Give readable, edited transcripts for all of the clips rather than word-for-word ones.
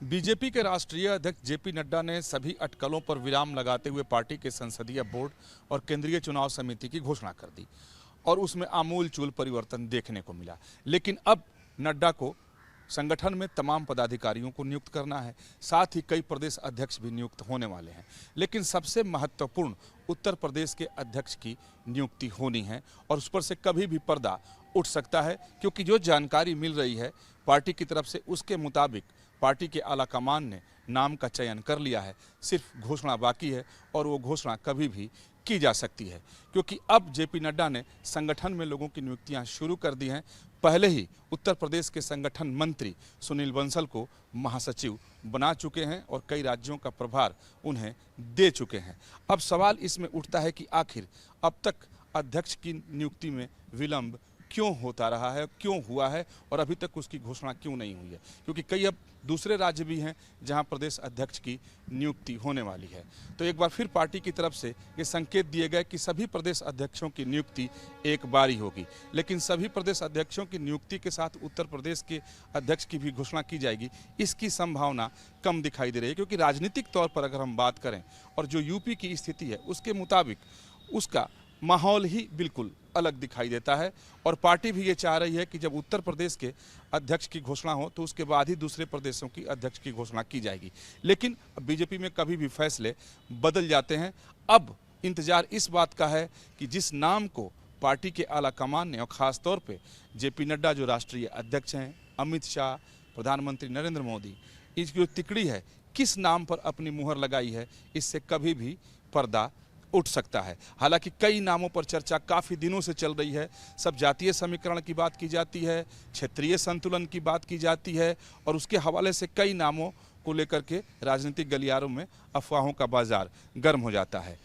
BJP के राष्ट्रीय अध्यक्ष जेपी नड्डा ने सभी अटकलों पर विराम लगाते हुए पार्टी के संसदीय बोर्ड और केंद्रीय चुनाव समिति की घोषणा कर दी और उसमें आमूल-चूल परिवर्तन देखने को मिला। लेकिन अब नड्डा को संगठन में तमाम पदाधिकारियों को नियुक्त करना है, साथ ही कई प्रदेश अध्यक्ष भी नियुक्त होने वाले हैं। लेकिन सबसे महत्वपूर्ण उत्तर प्रदेश के अध्यक्ष की नियुक्ति होनी है और उस पर से कभी भी पर्दा उठ सकता है, क्योंकि जो जानकारी मिल रही है पार्टी की तरफ से उसके मुताबिक पार्टी के आला कमान ने नाम का चयन कर लिया है, सिर्फ घोषणा बाकी है और वो घोषणा कभी भी की जा सकती है, क्योंकि अब जेपी नड्डा ने संगठन में लोगों की नियुक्तियां शुरू कर दी हैं। पहले ही उत्तर प्रदेश के संगठन मंत्री सुनील बंसल को महासचिव बना चुके हैं और कई राज्यों का प्रभार उन्हें दे चुके हैं। अब सवाल इसमें उठता है कि आखिर अब तक अध्यक्ष की नियुक्ति में विलंब क्यों होता रहा है, क्यों हुआ है और अभी तक उसकी घोषणा क्यों नहीं हुई है, क्योंकि कई अब दूसरे राज्य भी हैं जहां प्रदेश अध्यक्ष की नियुक्ति होने वाली है। तो एक बार फिर पार्टी की तरफ से ये संकेत दिए गए कि सभी प्रदेश अध्यक्षों की नियुक्ति एक बार ही होगी, लेकिन सभी प्रदेश अध्यक्षों की नियुक्ति के साथ उत्तर प्रदेश के अध्यक्ष की भी घोषणा की जाएगी, इसकी संभावना कम दिखाई दे रही है। क्योंकि राजनीतिक तौर पर अगर हम बात करें और जो यूपी की स्थिति है उसके मुताबिक उसका माहौल ही बिल्कुल अलग दिखाई देता है और पार्टी भी ये चाह रही है कि जब उत्तर प्रदेश के अध्यक्ष की घोषणा हो तो उसके बाद ही दूसरे प्रदेशों की अध्यक्ष की घोषणा की जाएगी। लेकिन बीजेपी में कभी भी फैसले बदल जाते हैं। अब इंतजार इस बात का है कि जिस नाम को पार्टी के आला कमान ने और ख़ास तौर पर जेपी नड्डा जो राष्ट्रीय अध्यक्ष हैं, अमित शाह, प्रधानमंत्री नरेंद्र मोदी, इसकी जो तिकड़ी है किस नाम पर अपनी मुहर लगाई है, इससे कभी भी पर्दा उठ सकता है। हालांकि कई नामों पर चर्चा काफ़ी दिनों से चल रही है। सब जातीय समीकरण की बात की जाती है, क्षेत्रीय संतुलन की बात की जाती है और उसके हवाले से कई नामों को लेकर के राजनीतिक गलियारों में अफवाहों का बाजार गर्म हो जाता है।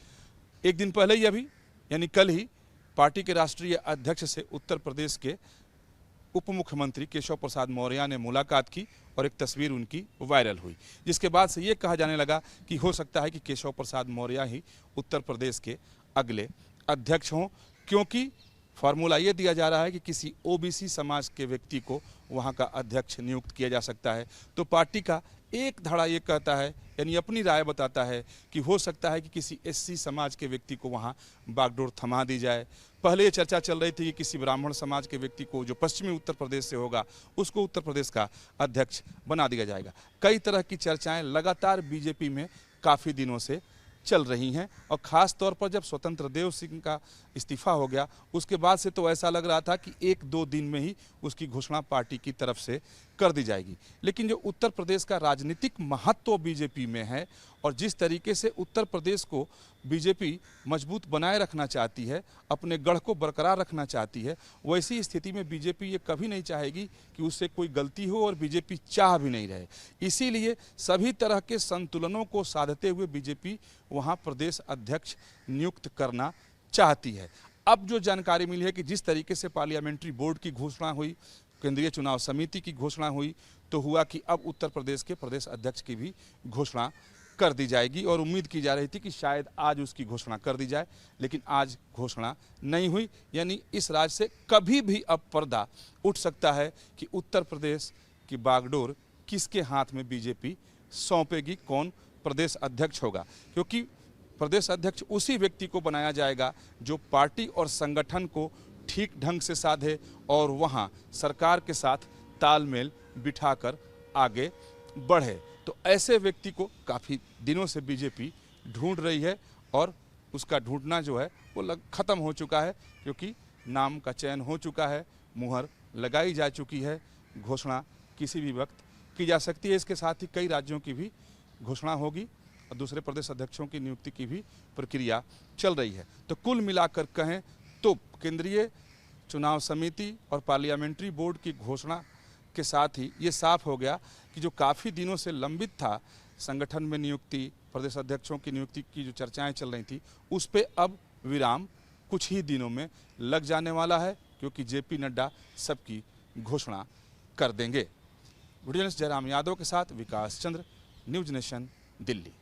एक दिन पहले ही अभी यानी कल ही पार्टी के राष्ट्रीय अध्यक्ष से उत्तर प्रदेश के उप मुख्यमंत्री केशव प्रसाद मौर्य ने मुलाकात की और एक तस्वीर उनकी वायरल हुई, जिसके बाद से ये कहा जाने लगा कि हो सकता है कि केशव प्रसाद मौर्य ही उत्तर प्रदेश के अगले अध्यक्ष हों, क्योंकि फार्मूला ये दिया जा रहा है कि किसी ओबीसी समाज के व्यक्ति को वहाँ का अध्यक्ष नियुक्त किया जा सकता है। तो पार्टी का एक धड़ा ये कहता है, यानी अपनी राय बताता है कि हो सकता है कि किसी एससी समाज के व्यक्ति को वहाँ बागडोर थमा दी जाए। पहले ये चर्चा चल रही थी कि किसी ब्राह्मण समाज के व्यक्ति को जो पश्चिमी उत्तर प्रदेश से होगा उसको उत्तर प्रदेश का अध्यक्ष बना दिया जाएगा। कई तरह की चर्चाएं लगातार बीजेपी में काफ़ी दिनों से चल रही हैं और ख़ास तौर पर जब स्वतंत्र देव सिंह का इस्तीफा हो गया उसके बाद से तो ऐसा लग रहा था कि एक दो दिन में ही उसकी घोषणा पार्टी की तरफ से कर दी जाएगी। लेकिन जो उत्तर प्रदेश का राजनीतिक महत्व बीजेपी में है और जिस तरीके से उत्तर प्रदेश को बीजेपी मजबूत बनाए रखना चाहती है, अपने गढ़ को बरकरार रखना चाहती है, वैसी स्थिति में बीजेपी ये कभी नहीं चाहेगी कि उससे कोई गलती हो और बीजेपी चाह भी नहीं रहे। इसीलिए सभी तरह के संतुलनों को साधते हुए बीजेपी वहाँ प्रदेश अध्यक्ष नियुक्त करना चाहती है। अब जो जानकारी मिली है कि जिस तरीके से पार्लियामेंट्री बोर्ड की घोषणा हुई, केंद्रीय चुनाव समिति की घोषणा हुई, तो हुआ कि अब उत्तर प्रदेश के प्रदेश अध्यक्ष की भी घोषणा कर दी जाएगी और उम्मीद की जा रही थी कि शायद आज उसकी घोषणा कर दी जाए, लेकिन आज घोषणा नहीं हुई। यानी इस राज्य से कभी भी अब पर्दा उठ सकता है कि उत्तर प्रदेश की बागडोर किसके हाथ में बीजेपी सौंपेगी, कौन प्रदेश अध्यक्ष होगा, क्योंकि प्रदेश अध्यक्ष उसी व्यक्ति को बनाया जाएगा जो पार्टी और संगठन को ठीक ढंग से साधे और वहां सरकार के साथ तालमेल बिठाकर आगे बढ़े। तो ऐसे व्यक्ति को काफ़ी दिनों से बीजेपी ढूंढ रही है और उसका ढूंढना जो है वो ख़त्म हो चुका है, क्योंकि नाम का चयन हो चुका है, मुहर लगाई जा चुकी है, घोषणा किसी भी वक्त की जा सकती है। इसके साथ ही कई राज्यों की भी घोषणा होगी और दूसरे प्रदेश अध्यक्षों की नियुक्ति की भी प्रक्रिया चल रही है। तो कुल मिलाकर कहें तो केंद्रीय चुनाव समिति और पार्लियामेंट्री बोर्ड की घोषणा के साथ ही ये साफ हो गया कि जो काफ़ी दिनों से लंबित था संगठन में नियुक्ति, प्रदेश अध्यक्षों की नियुक्ति की जो चर्चाएं चल रही थी, उस पे अब विराम कुछ ही दिनों में लग जाने वाला है, क्योंकि जेपी नड्डा सबकी घोषणा कर देंगे। वीडियो जर्नलिस्ट जयराम यादव के साथ विकास चंद्र, न्यूज़ नेशन, दिल्ली।